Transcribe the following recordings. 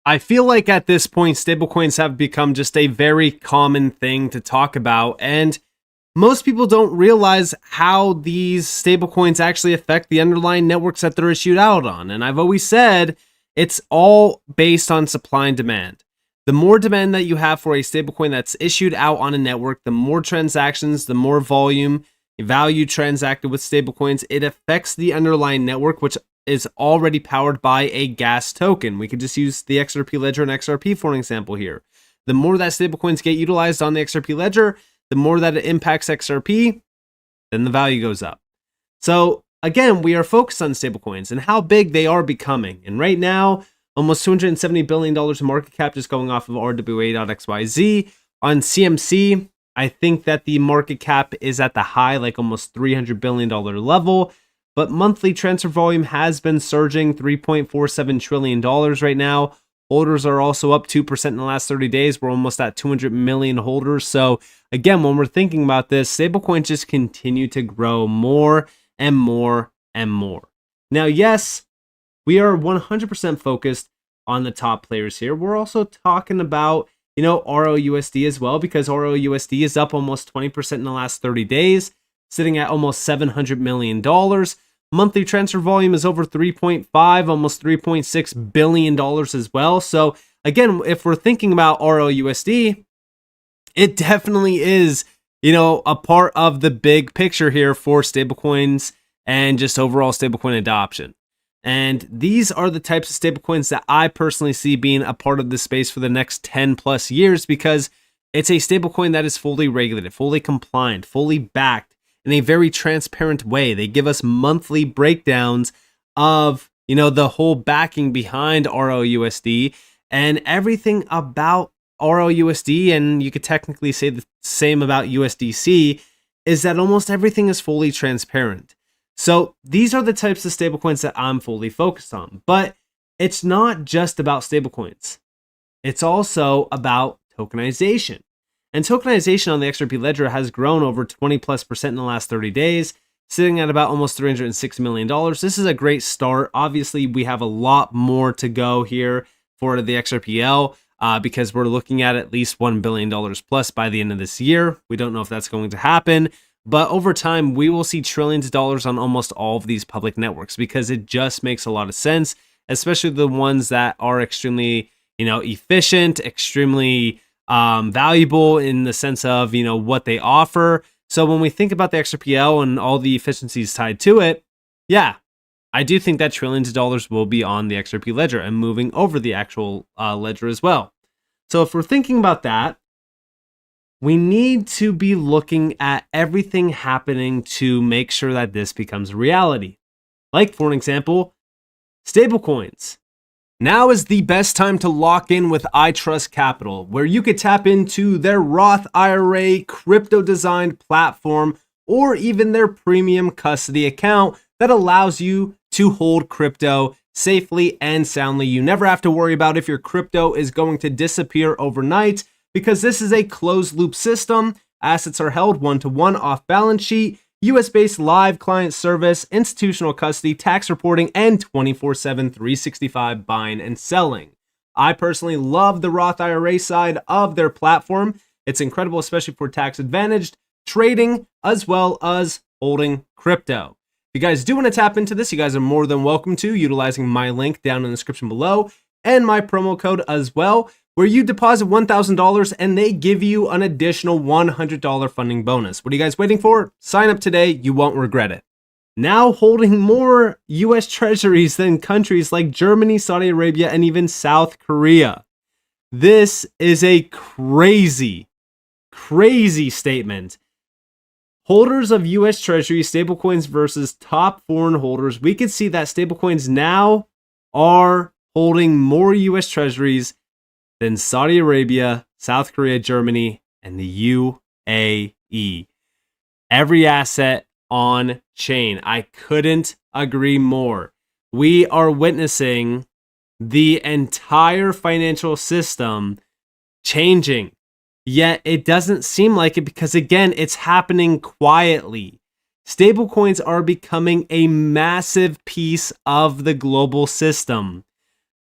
I feel like at this point, stablecoins have become just a very common thing to talk about, and most people don't realize how these stablecoins actually affect the underlying networks that they're issued out on. And I've always said it's all based on supply and demand. The more demand that you have for a stablecoin that's issued out on a network, the more transactions, the more volume, value transacted with stablecoins, it affects the underlying network, which is already powered by a gas token. We could just use the XRP ledger and XRP for an example here. The more that stablecoins get utilized on the XRP ledger, the more that it impacts XRP, then the value goes up. So again, we are focused on stablecoins and how big they are becoming. And right now, almost $270 billion in market cap just going off of RWA.XYZ. On CMC, I think that the market cap is at the high, like almost $300 billion level. But monthly transfer volume has been surging, $3.47 trillion right now. Holders are also up 2% in the last 30 days. We're almost at 200 million holders. So again, when we're thinking about this, stablecoins just continue to grow more and more and more. Now, yes, we are 100% focused on the top players here. We're also talking about, ROUSD as well, because ROUSD is up almost 20% in the last 30 days, sitting at almost $700 million. Monthly transfer volume is over 3.5, almost $3.6 billion as well. So again, if we're thinking about ROUSD, it definitely is, a part of the big picture here for stablecoins and just overall stablecoin adoption. And these are the types of stablecoins that I personally see being a part of the space for the next 10 plus years, because it's a stablecoin that is fully regulated, fully compliant, fully backed in a very transparent way. They give us monthly breakdowns of, the whole backing behind ROUSD and everything about ROUSD. And you could technically say the same about USDC, is that almost everything is fully transparent. So these are the types of stablecoins that I'm fully focused on. But it's not just about stablecoins. It's also about tokenization. And tokenization on the XRP ledger has grown over 20+% in the last 30 days, sitting at about almost $306 million. This is a great start. Obviously, we have a lot more to go here for the XRPL because we're looking at least $1 billion plus by the end of this year. We don't know if that's going to happen, but over time, we will see trillions of dollars on almost all of these public networks because it just makes a lot of sense, especially the ones that are extremely, efficient, extremely valuable in the sense of, what they offer. So when we think about the XRPL and all the efficiencies tied to it, yeah, I do think that trillions of dollars will be on the XRP ledger and moving over the actual ledger as well. So if we're thinking about that, we need to be looking at everything happening to make sure that this becomes a reality. Like, for an example, stablecoins. Now is the best time to lock in with iTrust Capital, where you could tap into their Roth IRA crypto-designed platform or even their premium custody account that allows you to hold crypto safely and soundly. You never have to worry about if your crypto is going to disappear overnight because this is a closed-loop system. Assets are held one-to-one off balance sheet, US-based live client service, institutional custody, tax reporting, and 24/7, 365 buying and selling. I personally love the Roth IRA side of their platform. It's incredible, especially for tax-advantaged trading as well as holding crypto. If you guys do want to tap into this, you guys are more than welcome to utilizing my link down in the description below and my promo code as well, where you deposit $1,000 and they give you an additional $100 funding bonus. What are you guys waiting for? Sign up today. You won't regret it. Now holding more US treasuries than countries like Germany, Saudi Arabia, and even South Korea. This is a crazy statement. Holders of US treasury stablecoins versus top foreign holders. We can see that stablecoins now are holding more US treasuries than Saudi Arabia, South Korea, Germany, and the UAE. Every asset on chain. I couldn't agree more. We are witnessing the entire financial system changing, yet it doesn't seem like it because, again, it's happening quietly. Stablecoins are becoming a massive piece of the global system.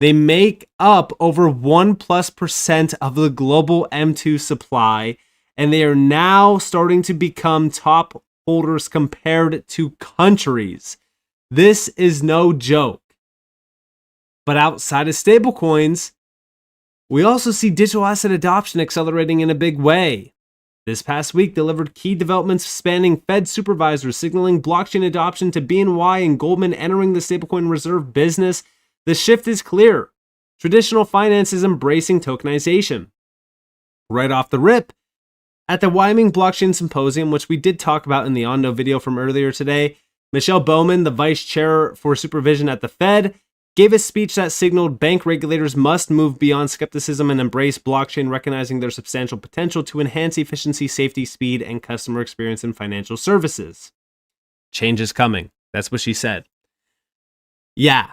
They make up over 1+% of the global M2 supply, and they are now starting to become top holders compared to countries. This is no joke. But outside of stablecoins, we also see digital asset adoption accelerating in a big way. This past week delivered key developments spanning Fed supervisors signaling blockchain adoption to BNY and Goldman entering the stablecoin reserve business. The shift is clear. Traditional finance is embracing tokenization. Right off the rip, at the Wyoming Blockchain Symposium, which we did talk about in the On-No video from earlier today, Michelle Bowman, the vice chair for supervision at the Fed, gave a speech that signaled bank regulators must move beyond skepticism and embrace blockchain, recognizing their substantial potential to enhance efficiency, safety, speed, and customer experience in financial services. Change is coming. That's what she said. Yeah,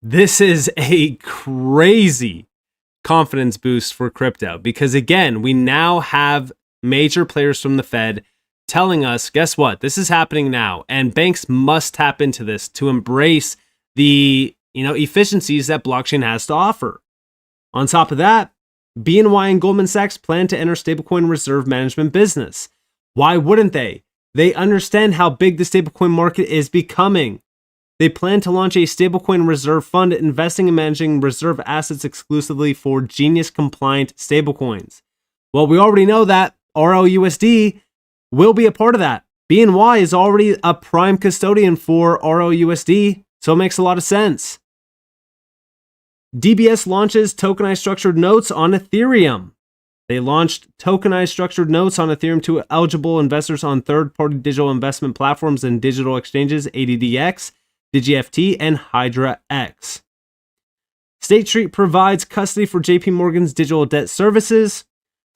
this is a crazy confidence boost for crypto because, again, we now have major players from the Fed telling us, guess what? This is happening now, and banks must tap into this to embrace the efficiencies that blockchain has to offer. On top of that, BNY and Goldman Sachs plan to enter stablecoin reserve management business. Why wouldn't they? They understand how big the stablecoin market is becoming. They plan to launch a stablecoin reserve fund investing and managing reserve assets exclusively for Genius-compliant stablecoins. Well, we already know that RLUSD will be a part of that. BNY is already a prime custodian for RLUSD, so it makes a lot of sense. DBS launches tokenized structured notes on Ethereum. They launched tokenized structured notes on Ethereum to eligible investors on third-party digital investment platforms and digital exchanges ADDX, DigiFT, and HydraX. State Street provides custody for JP Morgan's digital debt services.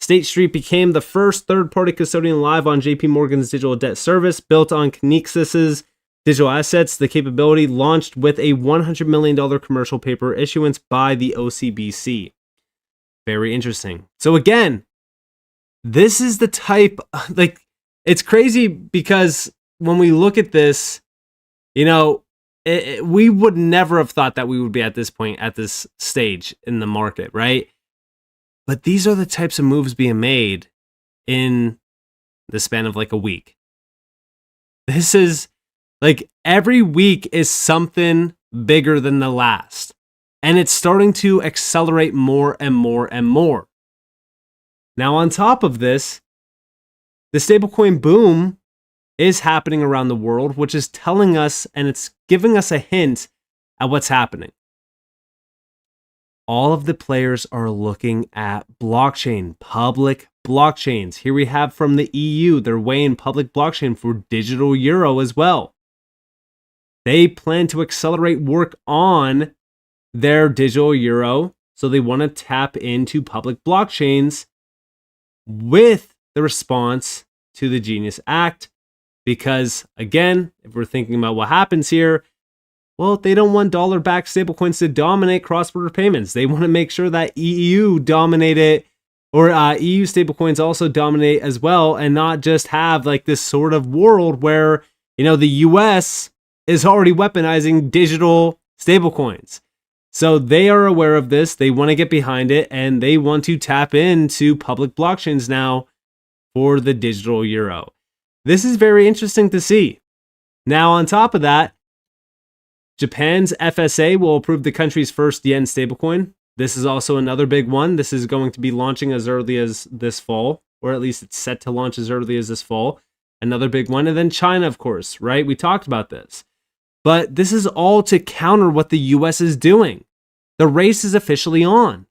State Street became the first third-party custodian live on JP Morgan's digital debt service, built on Kinexys's digital assets. The capability launched with a $100 million commercial paper issuance by the OCBC. Very interesting. So again, this is the type, it's crazy because when we look at this, we would never have thought that we would be at this point, at this stage in the market, right? But these are the types of moves being made in the span of a week. This is every week is something bigger than the last. And it's starting to accelerate more and more and more. Now, on top of this, the stablecoin boom is happening around the world, which is telling us, and it's giving us a hint at what's happening. All of the players are looking at blockchain, public blockchains. Here we have from the EU, they're weighing public blockchain for digital euro as well. They plan to accelerate work on their digital euro, so they want to tap into public blockchains with the response to the Genius Act. Because, again, if we're thinking about what happens here, well, they don't want dollar-backed stablecoins to dominate cross-border payments. They want to make sure that EU dominate it, or EU stablecoins also dominate as well, and not just have this sort of world where, the US is already weaponizing digital stablecoins. So they are aware of this. They want to get behind it, and they want to tap into public blockchains now for the digital euro. This is very interesting to see. Now, on top of that, Japan's FSA will approve the country's first yen stablecoin. This is also another big one. This is going to be launching as early as this fall, or at least it's set to launch as early as this fall. Another big one. And then China, of course, right? We talked about this. But this is all to counter what the US is doing. The race is officially on,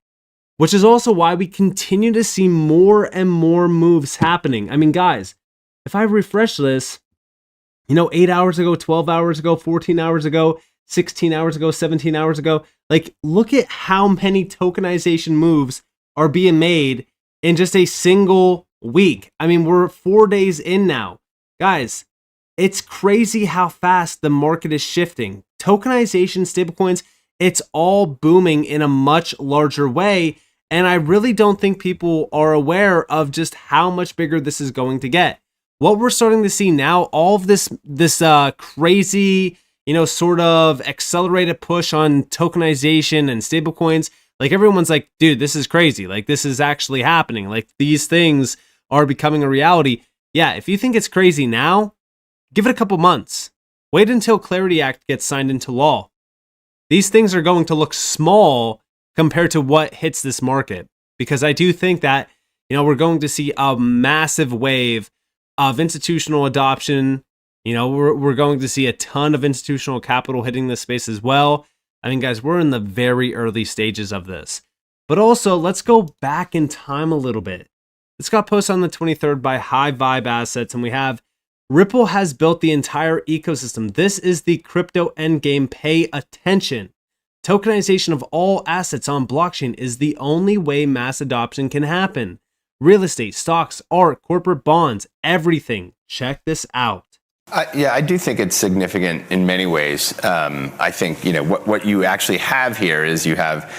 which is also why we continue to see more and more moves happening. I mean, guys, if I refresh this, 8 hours ago, 12 hours ago, 14 hours ago, 16 hours ago, 17 hours ago, look at how many tokenization moves are being made in just a single week. I mean, we're 4 days in now. Guys, it's crazy how fast the market is shifting. Tokenization, stablecoins, it's all booming in a much larger way. And I really don't think people are aware of just how much bigger this is going to get. What we're starting to see now, all of this crazy, sort of accelerated push on tokenization and stablecoins, like everyone's like, dude, this is crazy. Like this is actually happening. Like these things are becoming a reality. Yeah, if you think it's crazy now, give it a couple months. Wait until Clarity Act gets signed into law. These things are going to look small compared to what hits this market, because I do think that, we're going to see a massive wave of institutional adoption. We're going to see a ton of institutional capital hitting this space as well. I mean, guys, we're in the very early stages of this. But also, let's go back in time a little bit. This got posted on the 23rd by High Vibe Assets, and we have Ripple has built the entire ecosystem. This is the crypto endgame. Pay attention. Tokenization of all assets on blockchain is the only way mass adoption can happen. Real estate, stocks, art, corporate bonds, everything. Check this out. I do think it's significant in many ways. I think, what you actually have here is you have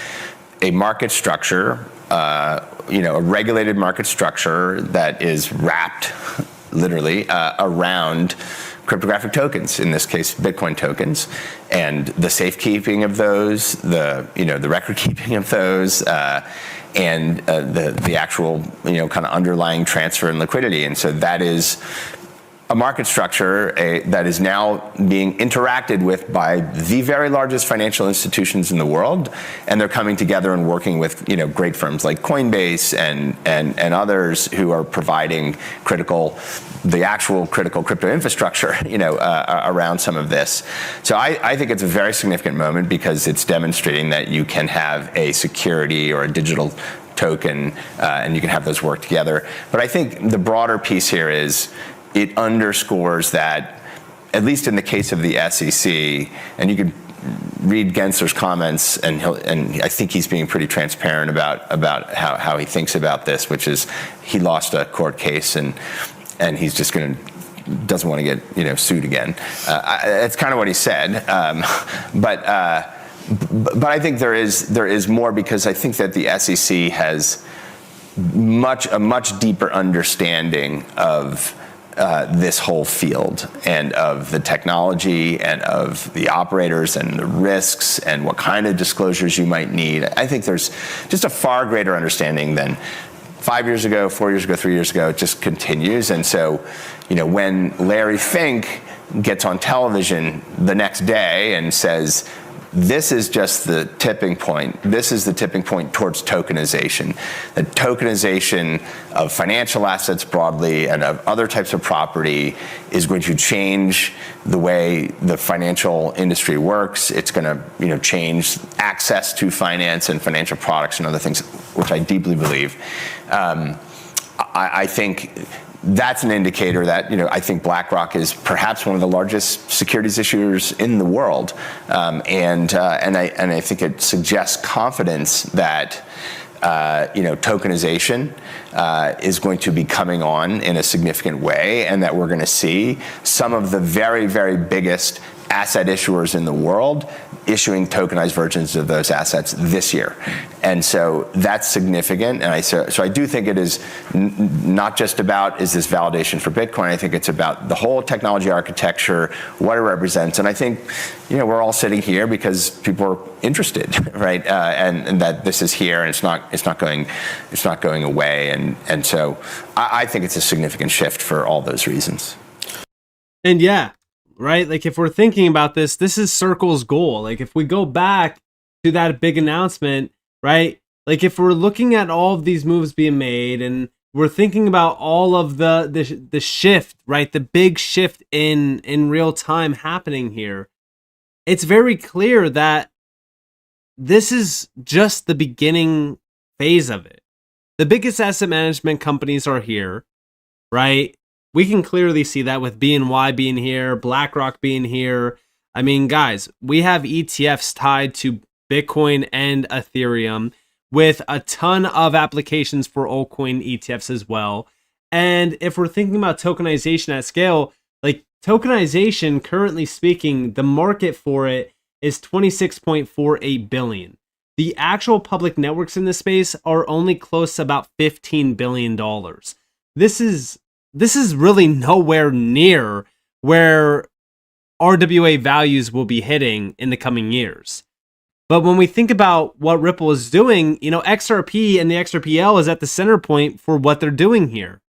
a market structure, a regulated market structure that is wrapped literally around cryptographic tokens, in this case, Bitcoin tokens, and the safekeeping of those, the record keeping of those, and the actual, kind of underlying transfer and liquidity. And so that is a market structure that is now being interacted with by the very largest financial institutions in the world, and they're coming together and working with great firms like Coinbase and others who are providing the actual critical crypto infrastructure around some of this. So I think it's a very significant moment because it's demonstrating that you can have a security or a digital token and you can have those work together. But I think the broader piece here is it underscores that, at least in the case of the SEC, and you could read Gensler's comments, and I think he's being pretty transparent about how he thinks about this, which is he lost a court case and he's just doesn't want to get sued again. That's kind of what he said, but I think there is more, because I think that the SEC has a much deeper understanding of this whole field and of the technology and of the operators and the risks and what kind of disclosures you might need. I think there's just a far greater understanding than 5 years ago, 4 years ago, 3 years ago. It just continues. And so, when Larry Fink gets on television the next day and says, this is just the tipping point. This is the tipping point towards tokenization. The tokenization of financial assets broadly and of other types of property is going to change the way the financial industry works. It's going to, change access to finance and financial products and other things, which I deeply believe. I think that's an indicator that, I think BlackRock is perhaps one of the largest securities issuers in the world, and I think it suggests confidence that tokenization is going to be coming on in a significant way, and that we're going to see some of the very, very biggest asset issuers in the world issuing tokenized versions of those assets this year. And so that's significant. And so I do think it is not just about, is this validation for Bitcoin? I think it's about the whole technology architecture, what it represents. And I think, we're all sitting here because people are interested, right? And that this is here, and it's not going away. And so I think it's a significant shift for all those reasons. And yeah, right? Like if we're thinking about this is Circle's goal. Like if we go back to that big announcement, right? Like if we're looking at all of these moves being made and we're thinking about all of the shift, right? The big shift in real time happening here. It's very clear that this is just the beginning phase of it. The biggest asset management companies are here, right? We can clearly see that with BNY being here, BlackRock being here. I mean, guys, we have ETFs tied to Bitcoin and Ethereum with a ton of applications for altcoin ETFs as well. And if we're thinking about tokenization at scale, like tokenization, currently speaking, the market for it is $26.48 billion. The actual public networks in this space are only close to about $15 billion. This is really nowhere near where RWA values will be hitting in the coming years. But when we think about what Ripple is doing, XRP and the XRPL is at the center point for what they're doing here.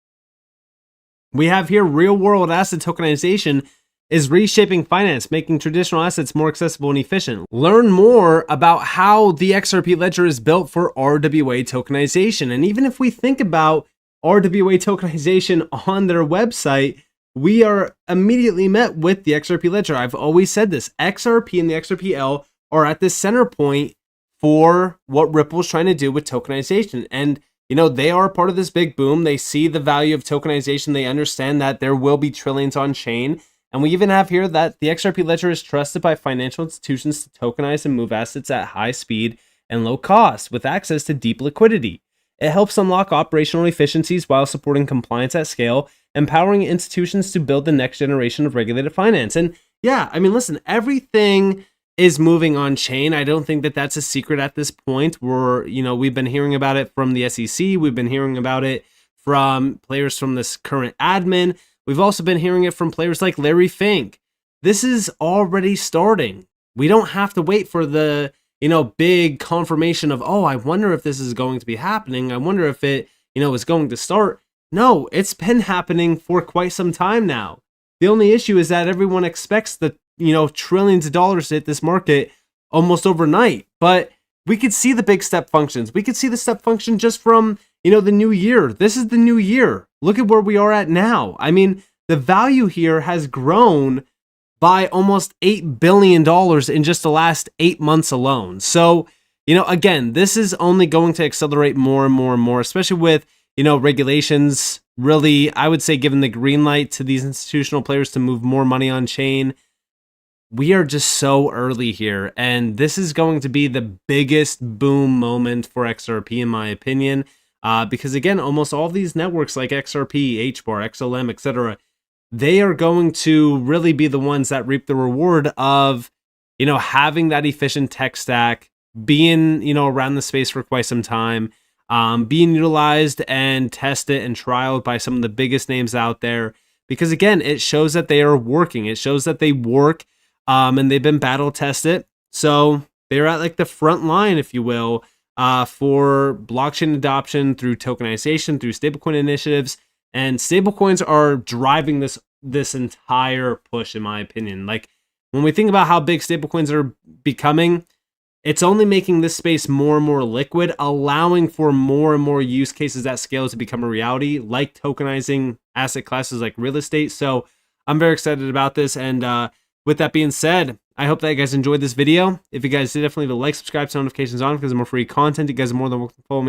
We have here real world asset tokenization is reshaping finance, making traditional assets more accessible and efficient. Learn more about how the XRP ledger is built for RWA tokenization. And even if we think about RWA tokenization on their website, we are immediately met with the XRP ledger. I've always said this, XRP and the XRPL are at the center point for what Ripple is trying to do with tokenization. And they are part of this big boom. They see the value of tokenization. They understand that there will be trillions on chain. And we even have here that the XRP ledger is trusted by financial institutions to tokenize and move assets at high speed and low cost with access to deep liquidity. It helps unlock operational efficiencies while supporting compliance at scale, empowering institutions to build the next generation of regulated finance. And yeah, listen, everything is moving on chain. I don't think that that's a secret at this point. We've been hearing about it from the SEC. We've been hearing about it from players from this current admin. We've also been hearing it from players like Larry Fink. This is already starting. We don't have to wait for the, big confirmation of, I wonder if this is going to be happening. I wonder if it, is going to start. No, it's been happening for quite some time now. The only issue is that everyone expects the trillions of dollars to hit this market almost overnight. But we could see the big step functions. We could see the step function just from, the new year. This is the new year. Look at where we are at now. The value here has grown by almost $8 billion in just the last 8 months alone. So, again, this is only going to accelerate more and more and more, especially with, regulations really, I would say, given the green light to these institutional players to move more money on chain. We are just so early here, and this is going to be the biggest boom moment for XRP, in my opinion, because again, almost all of these networks like XRP, HBAR, XLM, etc., they are going to really be the ones that reap the reward of, having that efficient tech stack, being, around the space for quite some time, being utilized and tested and trialed by some of the biggest names out there. Because again, it shows that they are working. It shows that they work. And they've been battle tested. So they're at like the front line, if you will, for blockchain adoption through tokenization, through stablecoin initiatives. And stablecoins are driving this entire push, in my opinion. Like when we think about how big stablecoins are becoming, it's only making this space more and more liquid, allowing for more and more use cases at scale to become a reality, like tokenizing asset classes like real estate. So I'm very excited about this. And with that being said, I hope that you guys enjoyed this video. If you guys did, definitely leave a like, subscribe, turn notifications on because more free content. You guys are more than welcome to follow me